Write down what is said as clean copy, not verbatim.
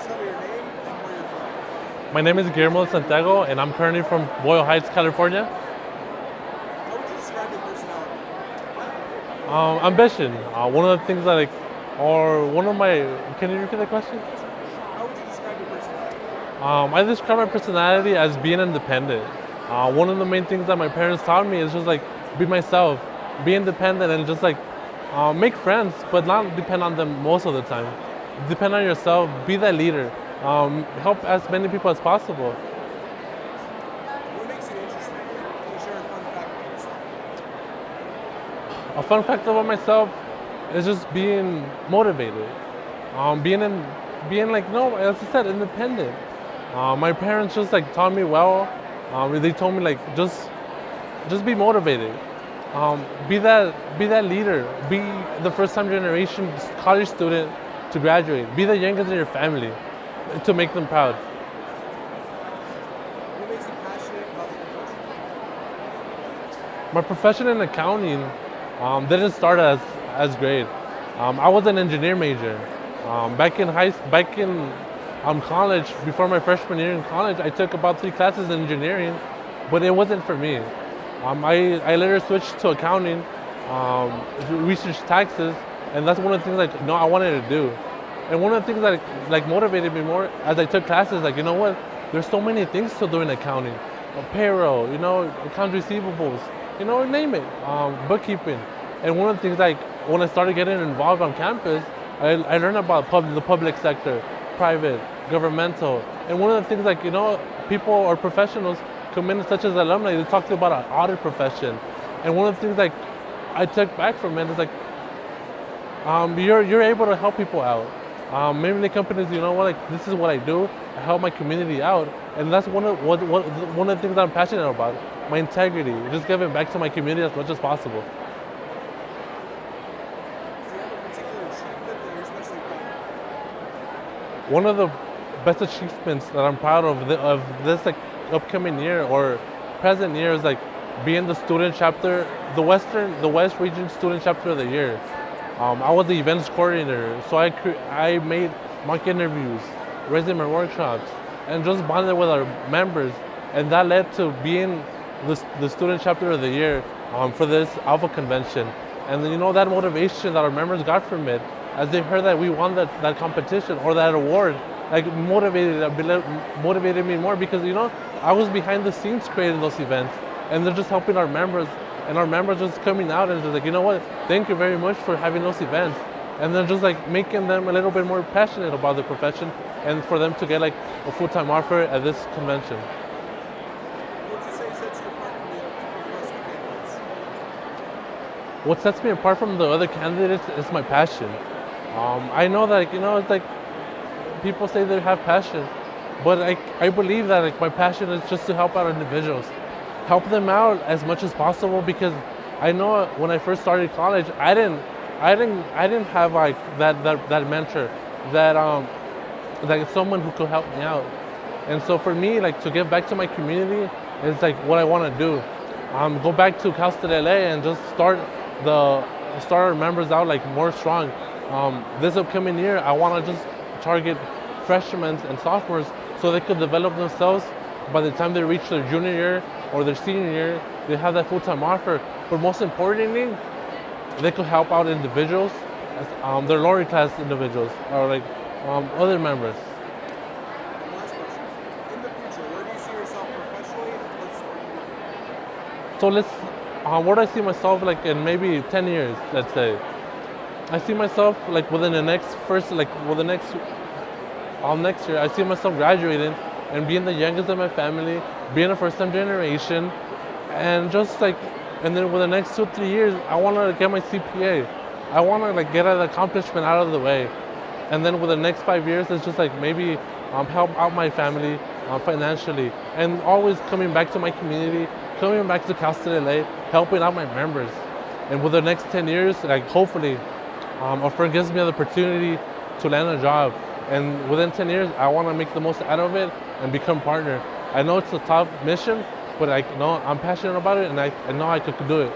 tell me your name and where you're from. My name is Guillermo Santiago, and I'm currently from Boyle Heights, California. How would you describe your personality? Ambition. One of the things that or one of my, can you repeat the question? How would you describe your personality? I describe my personality as being independent. One of the main things that my parents taught me is just be myself, be independent, and just make friends, but not depend on them most of the time. Depend on yourself, be that leader, help as many people as possible. What makes you interesting? Can you share a fun fact about yourself? A fun fact about myself is just being motivated, being no, as I said, independent. My parents just taught me well. They told me just be motivated. Be that leader. Be the first time generation college student to graduate. Be the youngest in your family to make them proud. What makes you passionate about the profession? My profession in accounting didn't start as grade. I was an engineer major. Back in college, before my freshman year in college, I took about 3 classes in engineering, but it wasn't for me. I later switched to accounting, research taxes, and that's one of the things I wanted to do. And one of the things that motivated me more as I took classes, you know what? There's so many things to do in accounting, payroll, accounts receivables, name it, bookkeeping. And one of the things when I started getting involved on campus, I learned about the public sector, private, governmental, and one of the things people or professionals come in, such as alumni, they talk about an audit profession, and one of the things I took back from it is you're able to help people out. Maybe the companies, this is what I do. I help my community out, and that's one of the things that I'm passionate about. My integrity, just giving back to my community as much as possible. Do you have a particular achievement that you're especially proud of? One of the best achievements that I'm proud of this upcoming year or present year is being the student chapter, the West Region Student Chapter of the Year. I was the events coordinator, so I made mock interviews, resume workshops, and just bonded with our members, and that led to being the student chapter of the year for this Alpha convention. And that motivation that our members got from it, as they heard that we won that competition or that award, motivated me more because I was behind the scenes creating those events, and they're just helping our members, and our members just coming out and just you know what, thank you very much for having those events, and then just making them a little bit more passionate about the profession, and for them to get a full-time offer at this convention. What would you say sets you apart from the rest of the candidates? What sets me apart from the other candidates is my passion. I know that it's people say they have passion, but I believe that my passion is just to help out individuals, help them out as much as possible, because I know when I first started college, I didn't have that mentor, that someone who could help me out. And so for me, to give back to my community is what I want to do. Go back to Cal State LA and just start our members out more strong. This upcoming year, I want to just target freshmen and sophomores so they could develop themselves. By the time they reach their junior year or their senior year, they have that full-time offer. But most importantly, they could help out individuals, their lower class individuals, or other members. Last question. In the future, where do you see yourself professionally and personally? So where do I see myself in maybe 10 years, let's say? I see myself within the next next year, I see myself graduating and being the youngest in my family, being a first-time generation, and just and then with the next 2-3 years, I want to get my CPA. I want to get an accomplishment out of the way, and then with the next 5 years, it's just maybe help out my family financially, and always coming back to my community, coming back to Cal State LA, helping out my members. And with the next 10 years, hopefully, a firm gives me the opportunity to land a job. And within 10 years, I want to make the most out of it and become partner. I know it's a tough mission, but I know I'm passionate about it, and I know I could do it.